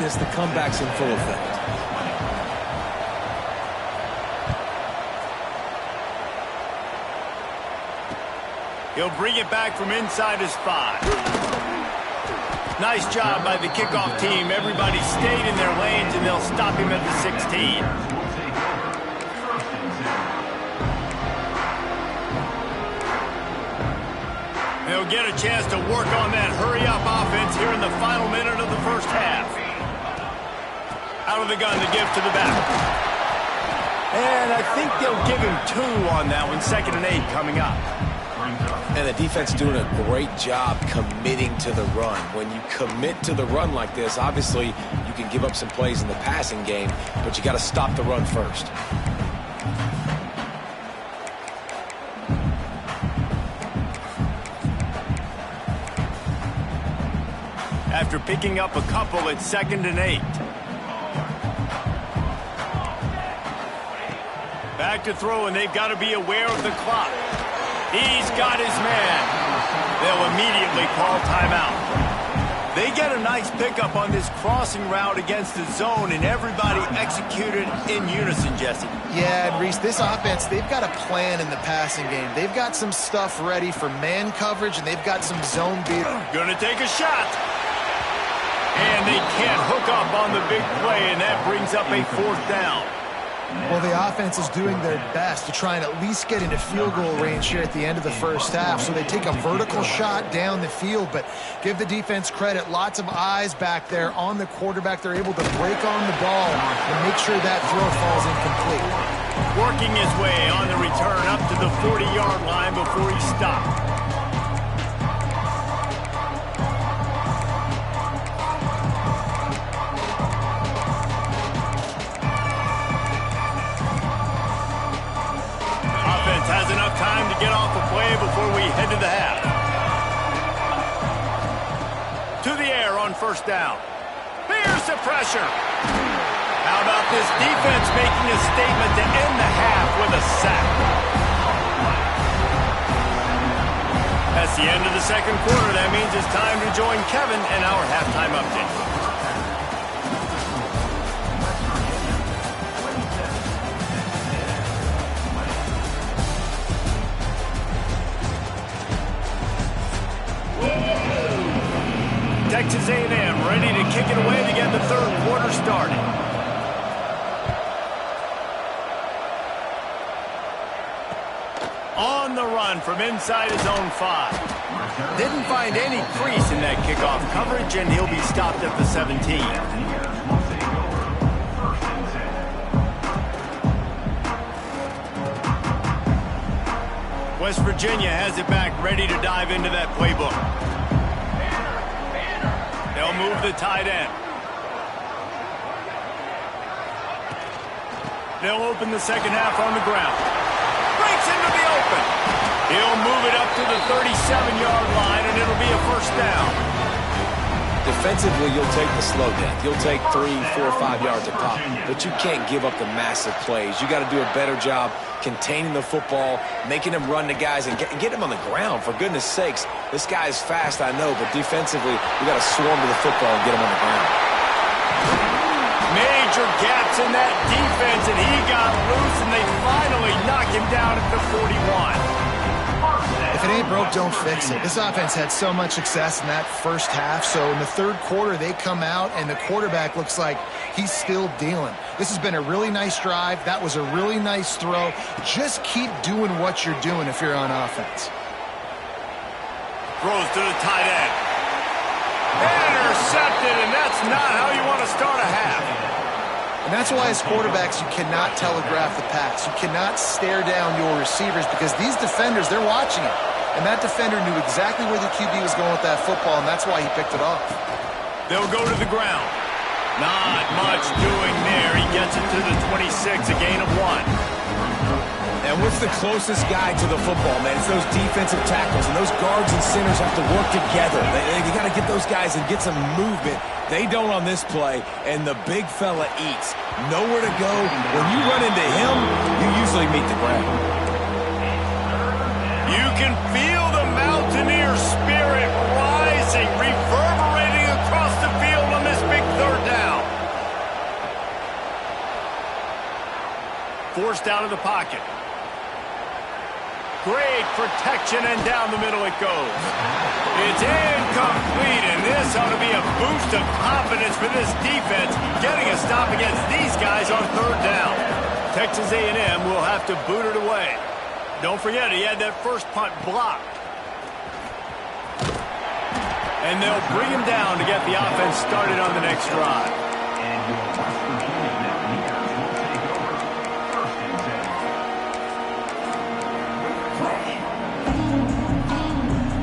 this, the comeback's in full effect. He'll bring it back from inside his 5. Nice job by the kickoff team. Everybody stayed in their lanes, and they'll stop him at the 16. They'll get a chance to work on that hurry-up offense here in the final minute of the first half. Out of the gun, the give to the back. And I think they'll give him 2 on that one. 2nd and 8 coming up. And the defense doing a great job committing to the run. When you commit to the run like this, obviously you can give up some plays in the passing game, but you got to stop the run first. After picking up a couple, it's 2nd and 8. Back to throw, and they've got to be aware of the clock. He's got his man. They'll immediately call timeout. They get a nice pickup on this crossing route against the zone, and everybody executed in unison, Jesse. Yeah, and Reese, this offense, they've got a plan in the passing game. They've got some stuff ready for man coverage, and they've got some zone beat. Gonna take a shot. And they can't hook up on the big play, and that brings up a 4th down. Well, the offense is doing their best to try and at least get into field goal range here at the end of the first half. So they take a vertical shot down the field, but give the defense credit. Lots of eyes back there on the quarterback. They're able to break on the ball and make sure that throw falls incomplete. Working his way on the return up to the 40-yard line before he stopped. Has enough time to get off the play before we head to the half. To the air on 1st down. Here's the pressure. How about this defense making a statement to end the half with a sack? That's the end of the 2nd quarter. That means it's time to join Kevin and our halftime update. Texas A&M ready to kick it away to get the 3rd quarter started. On the run from inside his own 5. Didn't find any crease in that kickoff coverage, and he'll be stopped at the 17. West Virginia has it back, ready to dive into that playbook. They'll move the tight end. They'll open the 2nd half on the ground. Breaks into the open. He'll move it up to the 37-yard line, and it'll be a 1st down. Defensively, you'll take the slow down. You'll take 3, 4, 5 yards a pop, but you can't give up the massive plays. You got to do a better job containing the football, making them run to guys, and get him on the ground. For goodness sakes, this guy is fast, I know, but defensively, you got to swarm to the football and get him on the ground. Major gaps in that defense, and he got loose, and they finally knock him down at the 41. If it ain't broke, don't fix it. This offense had so much success in that first half, so in the 3rd quarter, they come out, and the quarterback looks like he's still dealing. This has been a really nice drive. That was a really nice throw. Just keep doing what you're doing if you're on offense. Throws to the tight end. Intercepted, and that's not how you want to start a half. And that's why as quarterbacks, you cannot telegraph the pass. You cannot stare down your receivers because these defenders, they're watching it. And that defender knew exactly where the QB was going with that football, and that's why he picked it off. They'll go to the ground. Not much doing there. He gets it to the 26, a gain of 1. And what's the closest guy to the football, man? It's those defensive tackles, and those guards and centers have to work together. You got to get those guys and get some movement. They don't on this play, and the big fella eats. Nowhere to go. When you run into him, you usually meet the ground. You can feel the Mountaineer spirit rising, reverberating across the field on this big 3rd down. forced out of the pocket. Great protection, and down the middle it goes. It's incomplete, and this ought to be a boost of confidence for this defense, getting a stop against these guys on third down. Texas A&M will have to boot it away. Don't forget, he had that first punt blocked. And they'll bring him down to get the offense started on the next drive.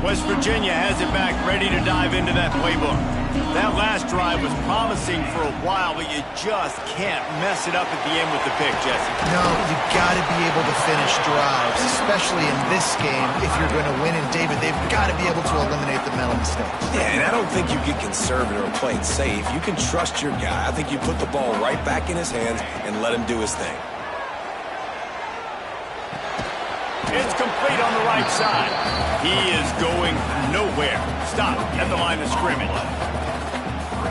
West Virginia has it back, ready to dive into that playbook. That last drive was promising for a while, but you just can't mess it up at the end with the pick, Jesse. No, you got to be able to finish drives, especially in this game if you're going to win. And, David, they've got to be able to eliminate the mental mistakes. Yeah, and I don't think you get conservative or play it safe. You can trust your guy. I think you put the ball right back in his hands and let him do his thing. It's complete on the right side. He is going nowhere. Stop at the line of scrimmage.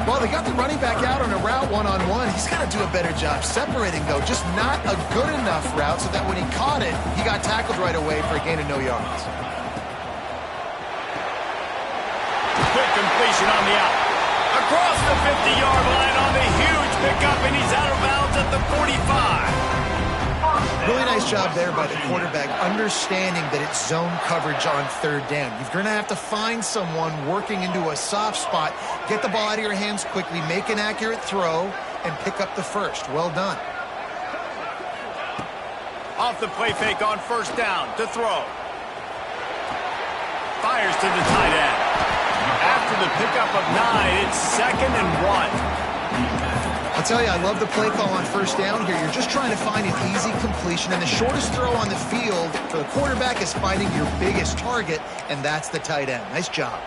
Well, they got the running back out on a route one-on-one. He's got to do a better job separating, though. Just not a good enough route so that when he caught it, he got tackled right away for a gain of no yards. Quick completion on the out. Across the 50-yard line on the huge pickup, and he's out of bounds at the 45. Really nice job there by the quarterback, understanding that it's zone coverage on third down. You're going to have to find someone working into a soft spot, get the ball out of your hands quickly, make an accurate throw, and pick up the first. Well done. Off the play fake on first down to throw. Fires to the tight end. After the pickup of 9, it's 2nd and 1. I'll tell you, I love the play call on first down here. You're just trying to find an easy completion, and the shortest throw on the field for the quarterback is finding your biggest target, and that's the tight end. Nice job.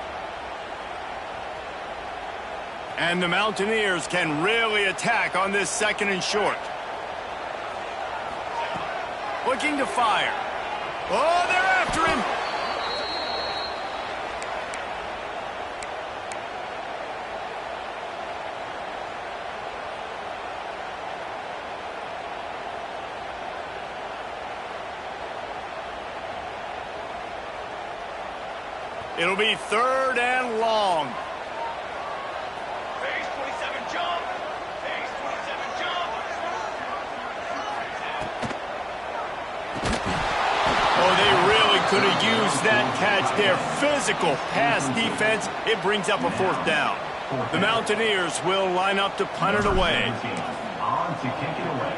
And the Mountaineers can really attack on this 2nd and short. Looking to fire. Oh, they're after him. It'll be 3rd and long. Base 27 jump. Base 27 jump. Oh, they really could have used that catch there. Physical pass defense. It brings up a 4th down. The Mountaineers will line up to punt it away. On to kick it away.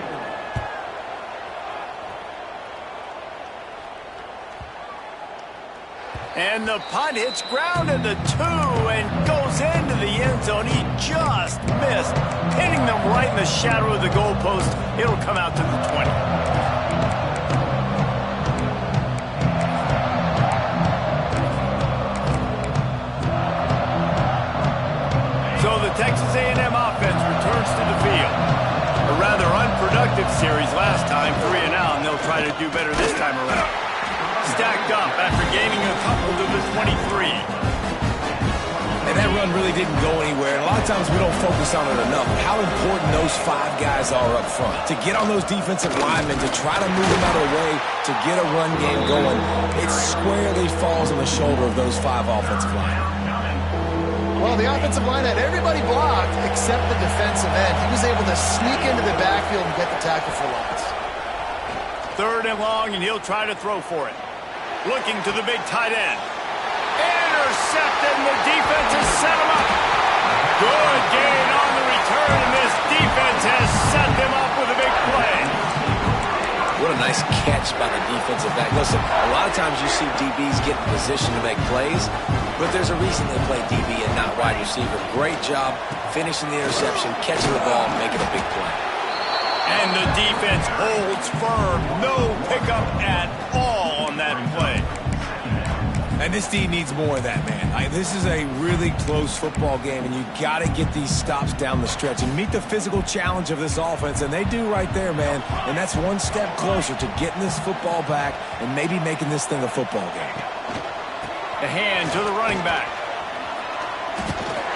And the punt hits ground at the 2 and goes into the end zone. He just missed, hitting them right in the shadow of the goalpost. It'll come out to the 20. So the Texas A&M offense returns to the field. A rather unproductive series last time, 3 and out, and they'll try to do better this time around. Stacked up after gaining a couple to the 23. And that run really didn't go anywhere. And a lot of times we don't focus on it enough. How important those 5 guys are up front. To get on those defensive linemen, to try to move them out of the way, to get a run game going, it squarely falls on the shoulder of those 5 offensive linemen. Well, the offensive line had everybody blocked except the defensive end. He was able to sneak into the backfield and get the tackle for loss. 3rd and long, and he'll try to throw for it. Looking to the big tight end. Intercepted, and the defense has set him up. Good gain on the return, and this defense has set them up with a big play. What a nice catch by the defensive back. Listen, a lot of times you see DBs get in position to make plays, but there's a reason they play DB and not wide receiver. Great job finishing the interception, catching the ball, making a big play. And the defense holds firm. No pickup at all on that play. And this team needs more of that, man. This is a really close football game, and you got to get these stops down the stretch and meet the physical challenge of this offense, and they do right there, man. And that's one step closer to getting this football back and maybe making this thing a football game. The hand to the running back.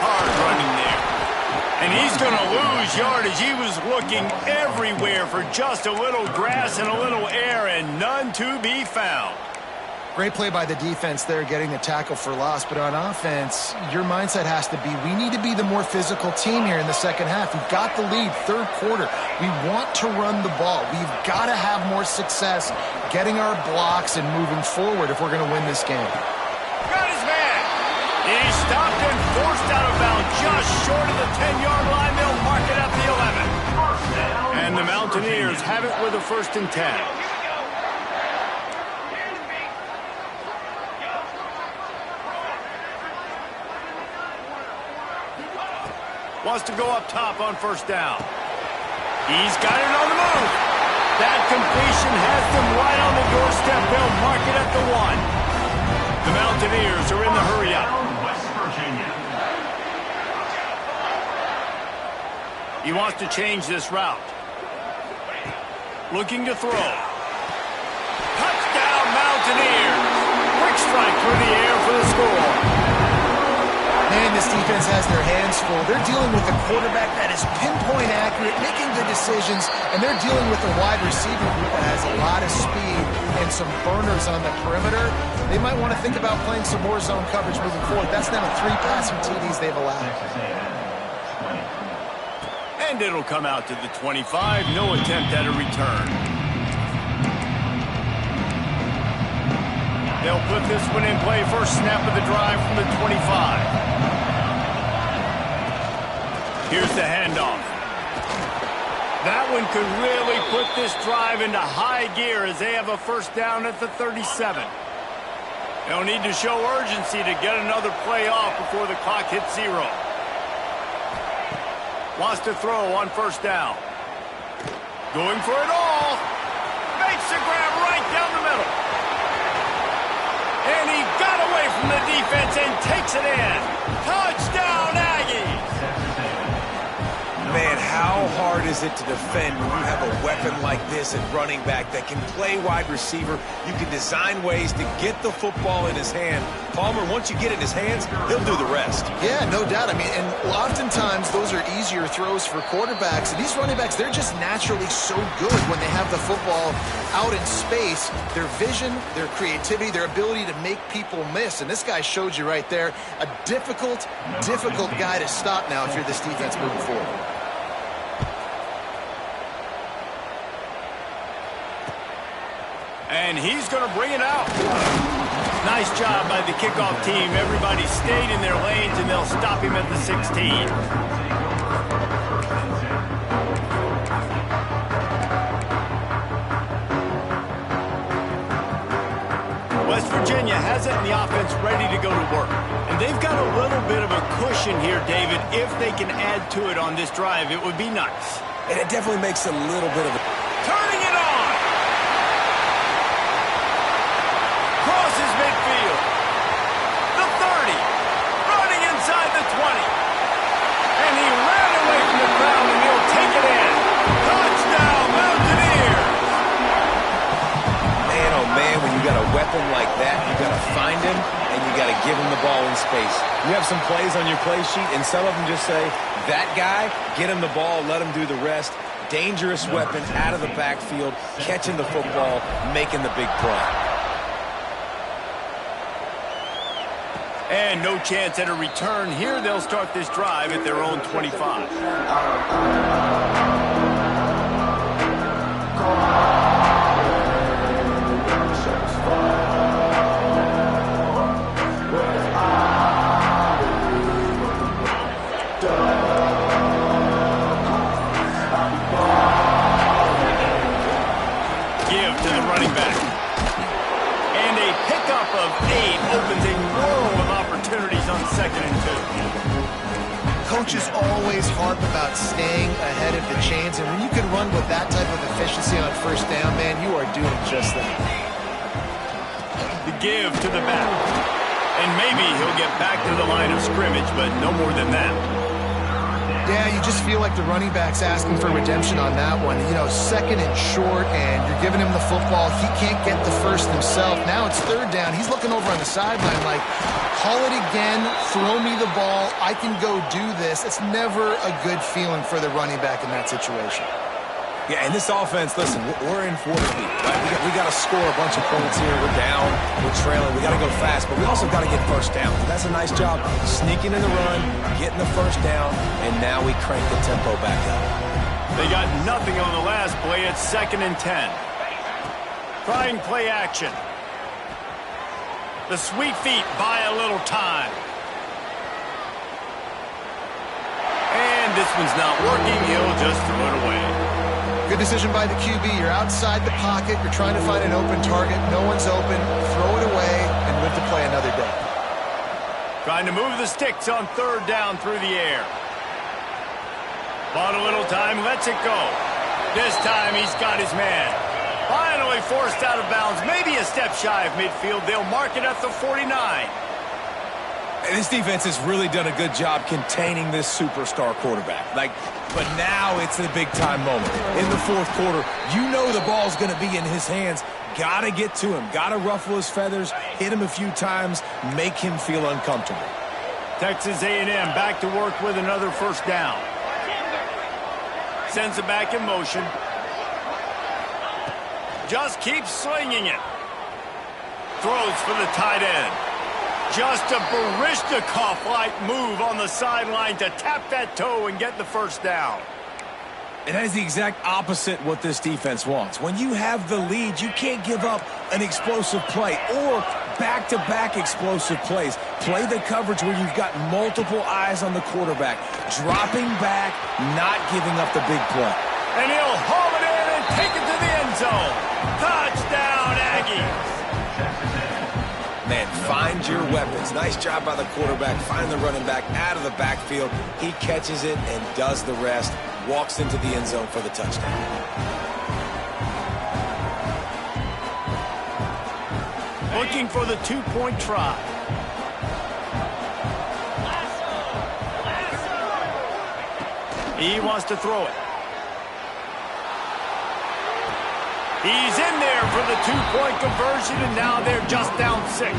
Hard running there. And he's going to lose yardage. He was looking everywhere for just a little grass and a little air, and none to be found. Great play by the defense there, getting the tackle for loss. But on offense, your mindset has to be, we need to be the more physical team here in the second half. We've got the lead, third quarter. We want to run the ball. We've got to have more success getting our blocks and moving forward if we're going to win this game. Got his man. He's stopped and forced out of bounds just short of the 10-yard line. They'll mark it at the 11. And the Mountaineers have it with a 1st and 10. Wants to go up top on 1st down. He's got it on the move. That completion has them right on the doorstep. They'll mark it at the 1. The Mountaineers are in the hurry-up. He wants to change this route. Looking to throw. Touchdown, Mountaineers. Quick strike through the air for the score. Man, this defense has their hands full. They're dealing with a quarterback that is pinpoint accurate, making the decisions, and they're dealing with a wide receiver group that has a lot of speed and some burners on the perimeter. They might want to think about playing some more zone coverage moving forward. That's now 3 passing TDs they've allowed. And it'll come out to the 25. No attempt at a return. They'll put this one in play. First snap of the drive from the 25. Here's the handoff. That one could really put this drive into high gear as they have a 1st down at the 37. They'll need to show urgency to get another play off before the clock hits 0. Wants to throw on 1st down. Going for it all. Makes the grab right down the middle. And he got away from the defense and takes it in. Touchdown, Aggies! Man, how hard is it to defend when you have a weapon like this at running back that can play wide receiver? You can design ways to get the football in his hand. Palmer, once you get it in his hands, he'll do the rest. Yeah, no doubt. I mean, and oftentimes those are easier throws for quarterbacks. And these running backs, they're just naturally so good when they have the football out in space. Their vision, their creativity, their ability to make people miss. And this guy showed you right there, a difficult guy to stop now if you're this defense moving forward. And he's going to bring it out. Nice job by the kickoff team. Everybody stayed in their lanes, and they'll stop him at the 16. West Virginia has it in the offense ready to go to work. And they've got a little bit of a cushion here, David. If they can add to it on this drive, it would be nice. And it definitely makes a little bit of a... Turning it on! Crosses midfield. The 30. Running inside the 20. And he ran away from the crowd, and he'll take it in. Touchdown, Mountaineers! Man, oh man, when you got a weapon like that, you got to find him, and you got to give him the ball in space. You have some plays on your play sheet, and some of them just say, that guy, get him the ball, let him do the rest. Dangerous weapon out of the backfield, catching the football, making the big play. And no chance at a return here. They'll start this drive at their own 25. Give to the running back. And a pickup of 8 opens a world of opportunities on 2nd and 2. Coaches always harp about staying ahead of the chains, and when you can run with that type of efficiency on 1st down, man, you are doing just that. The give to the back. And maybe he'll get back to the line of scrimmage, but no more than that. Yeah, you just feel like the running back's asking for redemption on that one. You know, second and short, and you're giving him the football. He can't get the first himself. Now it's third down. He's looking over on the sideline like, call it again, throw me the ball, I can go do this. It's never a good feeling for the running back in that situation. Yeah, and this offense, listen, we're in for it. Right? We got to score a bunch of points here. We're down. We're trailing. We got to go fast, but we also got to get first down. That's a nice job sneaking in the run, getting the first down, and now we crank the tempo back up. They got nothing on the last play. It's 2nd and 10. Trying play action. The sweet feet buy a little time. And this one's not working. He'll just throw it away. Good decision by the QB. You're outside the pocket. You're trying to find an open target. No one's open. Throw it away and live to play another day. Trying to move the sticks on 3rd down through the air. Bought a little time, lets it go. This time he's got his man. Finally forced out of bounds, maybe a step shy of midfield. They'll mark it at the 49. And this defense has really done a good job containing this superstar quarterback. But now it's a big-time moment. In the fourth quarter, you know the ball's going to be in his hands. Got to get to him. Got to ruffle his feathers, hit him a few times, make him feel uncomfortable. Texas A&M back to work with another first down. Sends it back in motion. Just keeps slinging it. Throws for the tight end. Just a Baryshnikov-like move on the sideline to tap that toe and get the first down. And that is the exact opposite what this defense wants. When you have the lead, you can't give up an explosive play or back-to-back explosive plays. Play the coverage where you've got multiple eyes on the quarterback. Dropping back, not giving up the big play. And he'll haul it in and take it to the end zone. Touchdown, Aggies. Man, find your weapons. Nice job by the quarterback. Find the running back out of the backfield. He catches it and does the rest. Walks into the end zone for the touchdown. Looking for the two-point try. He wants to throw it. He's in there for the two-point conversion, and now they're just down 6.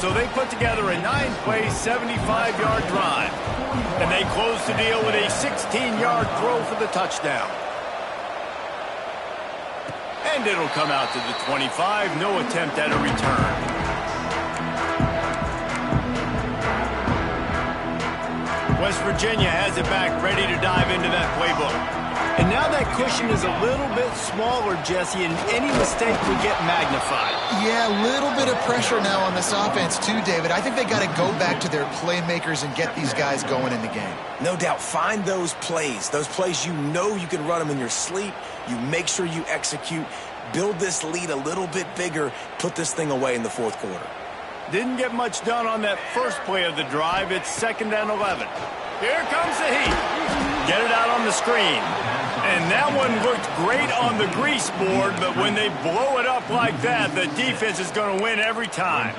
So they put together a 9-play, 75-yard drive. And they close the deal with a 16-yard throw for the touchdown. And it'll come out to the 25. No attempt at a return. West Virginia has it back, ready to dive into that playbook. And now that cushion is a little bit smaller, Jesse, and any mistake would get magnified. Yeah, a little bit of pressure now on this offense too, David. I think they got to go back to their playmakers and get these guys going in the game. No doubt. Find those plays you know you can run them in your sleep. You make sure you execute. Build this lead a little bit bigger. Put this thing away in the fourth quarter. Didn't get much done on that first play of the drive. It's 2nd and 11. Here comes the heat. Get it out on the screen. And that one looked great on the grease board, but when they blow it up like that, the defense is going to win every time.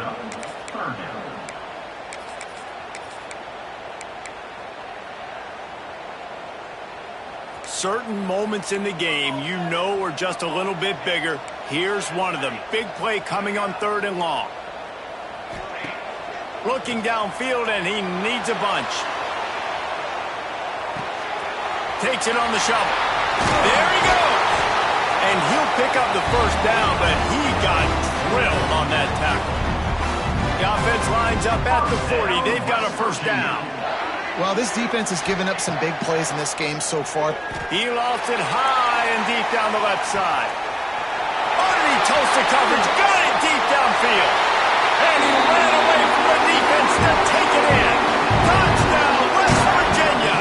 Certain moments in the game you know are just a little bit bigger. Here's one of them. Big play coming on 3rd and long. Looking downfield, and he needs a bunch. Takes it on the shovel. There he goes. And he'll pick up the first down, but he got drilled on that tackle. The offense lines up at the 40. They've got a first down. Well, this defense has given up some big plays in this game so far. He lost it high and deep down the left side. Underneath toasted coverage, got it deep downfield. And he ran away from the defense to take it in. Touchdown, West Virginia.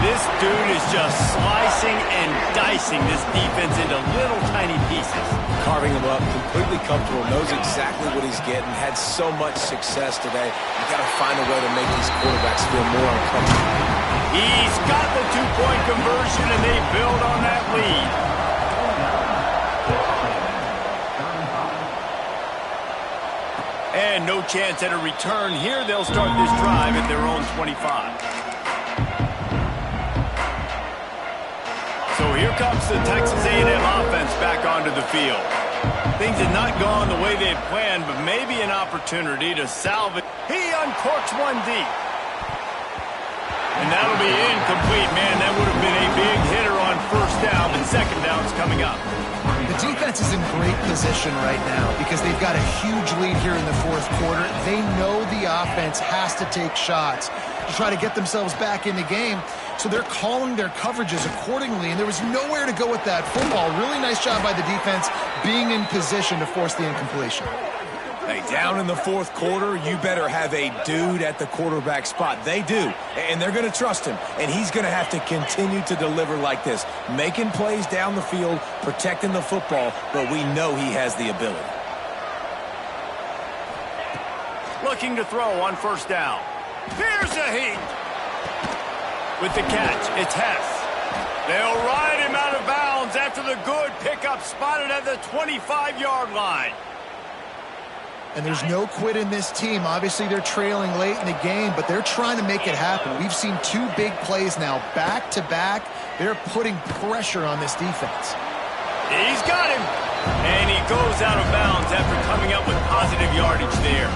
This dude is just slicing and dicing this defense into little tiny pieces. Carving him up, completely comfortable, knows exactly what he's getting, had so much success today. You got to find a way to make these quarterbacks feel more uncomfortable. He's got the two-point conversion, and they build on that lead. And no chance at a return here. They'll start this drive at their own 25. Here comes the Texas A&M offense back onto the field. Things had not gone the way they had planned, but maybe an opportunity to salvage. He uncorks one deep. And that'll be incomplete, man. That would have been a big hitter on first down, but second down's coming up. The defense is in great position right now because they've got a huge lead here in the fourth quarter. They know the offense has to take shots to try to get themselves back in the game, so they're calling their coverages accordingly, and there was nowhere to go with that football. Really nice job by the defense being in position to force the incompletion. Hey, down in the fourth quarter, you better have a dude at the quarterback spot. They do, and they're going to trust him, and he's going to have to continue to deliver like this, making plays down the field, protecting the football, but we know he has the ability. Looking to throw on first down. Here's a heat. With the catch, it's Hess. They'll ride him out of bounds after the good pickup spotted at the 25-yard line. And there's no quit in this team. Obviously, they're trailing late in the game, but they're trying to make it happen. We've seen two big plays now, back-to-back. They're putting pressure on this defense. He's got him. And he goes out of bounds after coming up with positive yardage there.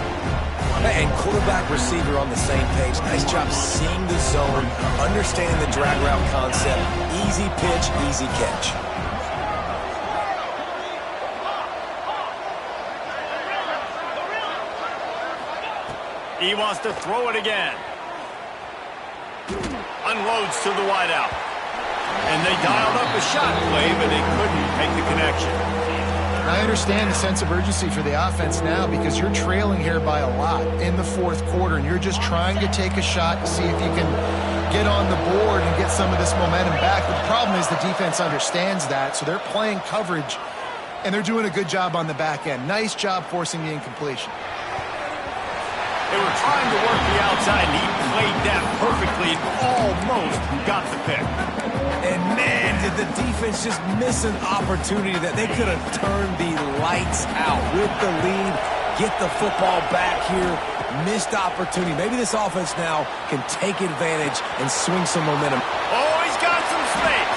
And quarterback receiver on the same page. Nice job seeing the zone, understanding the drag route concept. Easy pitch, easy catch. He wants to throw it again. Unloads to the wideout. And they dialed up a shot play, but they couldn't make the connection. I understand the sense of urgency for the offense now because you're trailing here by a lot in the fourth quarter, and you're just trying to take a shot to see if you can get on the board and get some of this momentum back. But the problem is the defense understands that, so they're playing coverage, and they're doing a good job on the back end. Nice job forcing the incompletion. They were trying to work the outside, and he played that perfectly and almost got the pick. And, man, did the defense just miss an opportunity that they could have turned the lights out with the lead, get the football back here, missed opportunity. Maybe this offense now can take advantage and swing some momentum. Oh, he's got some space.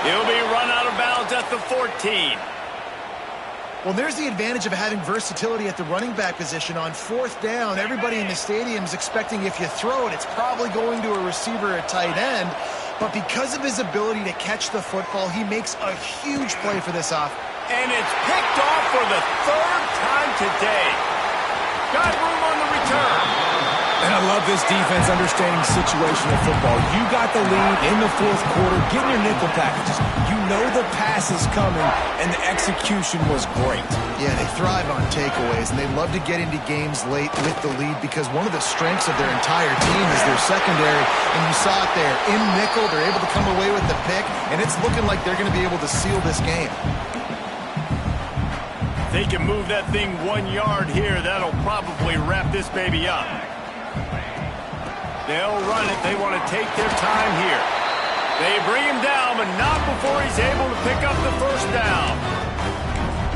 He'll be run out of bounds at the 14. Well, there's the advantage of having versatility at the running back position. On fourth down, everybody in the stadium is expecting if you throw it, it's probably going to a receiver at tight end. But because of his ability to catch the football, he makes a huge play for this offense. And it's picked off for the third time today. Got room on the return. And I love this defense understanding situational football. You got the lead in the fourth quarter, getting your nickel packages. You know the pass is coming, and the execution was great. Yeah, they thrive on takeaways, and they love to get into games late with the lead because one of the strengths of their entire team is their secondary, and you saw it there. In nickel, they're able to come away with the pick, and it's looking like they're going to be able to seal this game. They can move that thing 1 yard here. That'll probably wrap this baby up. They'll run it. They want to take their time here. They bring him down, but not before he's able to pick up the first down.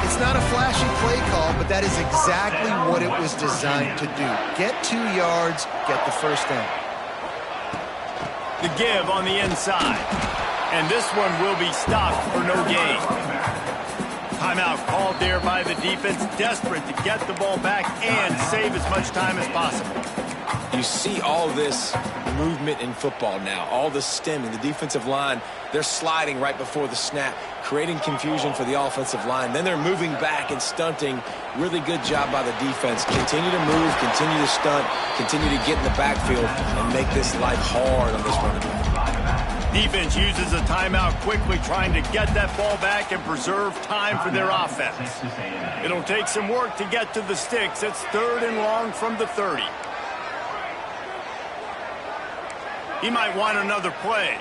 It's not a flashy play call, but that is exactly what it was designed to do. Get 2 yards, get the first down. The give on the inside. And this one will be stopped for no gain. Timeout called there by the defense, desperate to get the ball back and save as much time as possible. You see all this movement in football now, all the stemming, the defensive line, they're sliding right before the snap, creating confusion for the offensive line. Then they're moving back and stunting. Really good job by the defense. Continue to move, continue to stunt, continue to get in the backfield and make this life hard on this running back. Defense uses a timeout quickly, trying to get that ball back and preserve time for their offense. It'll take some work to get to the sticks. It's 3rd and long from the 30. He might want another play.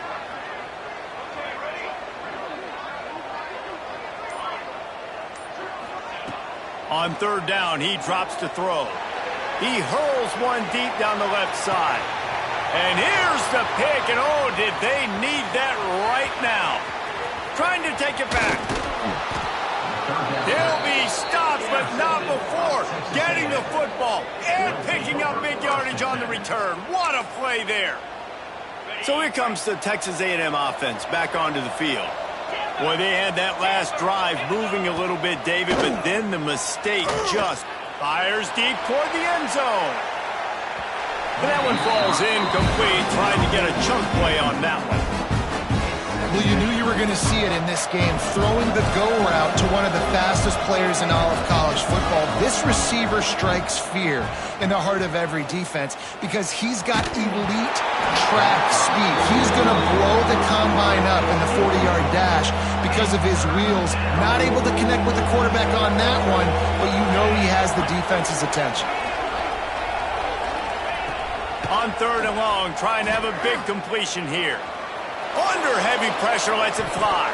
On 3rd down, he drops to throw. He hurls one deep down the left side. And here's the pick, and oh, did they need that right now. Trying to take it back. He'll be stopped, but not before getting the football and picking up big yardage on the return. What a play there. So here comes the Texas A&M offense back onto the field. Well, they had that last drive moving a little bit, David, but then the mistake just fires deep toward the end zone. But that one falls incomplete, trying to get a chunk play on that one. Well, you knew you were going to see it in this game, throwing the go route to one of the fastest players in all of college football. This receiver strikes fear in the heart of every defense because he's got elite track speed. He's going to blow the combine up in the 40-yard dash because of his wheels. Not able to connect with the quarterback on that one, but you know he has the defense's attention. On 3rd and long, trying to have a big completion here. Under heavy pressure, lets it fly.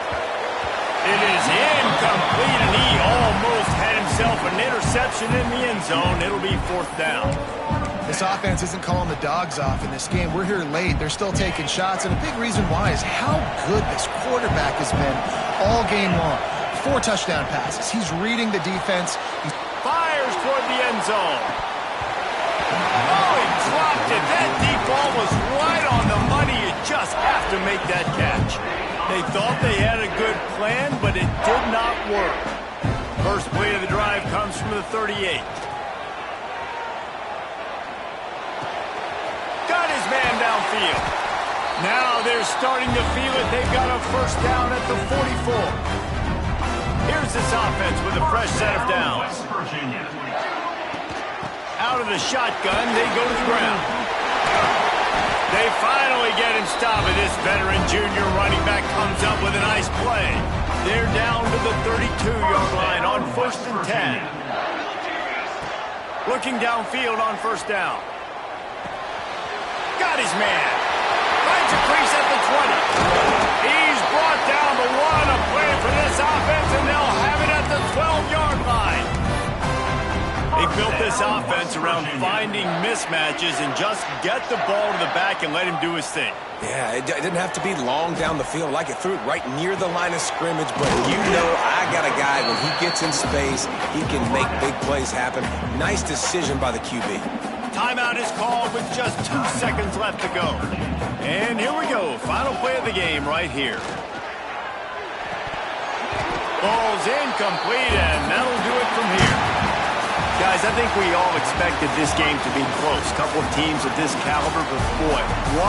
It is incomplete, and he almost had himself an interception in the end zone. It'll be 4th down. This offense isn't calling the dogs off in this game. We're here late. They're still taking shots, and a big reason why is how good this quarterback has been all game long. 4 touchdown passes. He's reading the defense. He fires toward the end zone. Oh, he dropped it. That deep ball was right on the money. You just have to make that catch. They thought they had a good plan, but it did not work. First play of the drive comes from the 38. Got his man downfield. Now they're starting to feel it. They've got a first down at the 44. Here's this offense with a fresh set of downs. Out of the shotgun, they go to the ground. They finally get him stopped, and this veteran junior running back comes up with a nice play. They're down to the 32-yard line on 1st and 10. Looking downfield on 1st down. Got his man. Finds a crease at the 20. He's brought down the 1. A play for this offense, and they'll have it at the 12-yard line. They built this offense around finding mismatches and just get the ball to the back and let him do his thing. Yeah, it didn't have to be long down the field. Like it threw it right near the line of scrimmage, but you know I got a guy, when he gets in space, he can make big plays happen. Nice decision by the QB. Timeout is called with just 2 seconds left to go. And here we go. Final play of the game right here. Ball's incomplete, and that'll do it from here. Guys, I think we all expected this game to be close. Couple of teams of this caliber, but boy,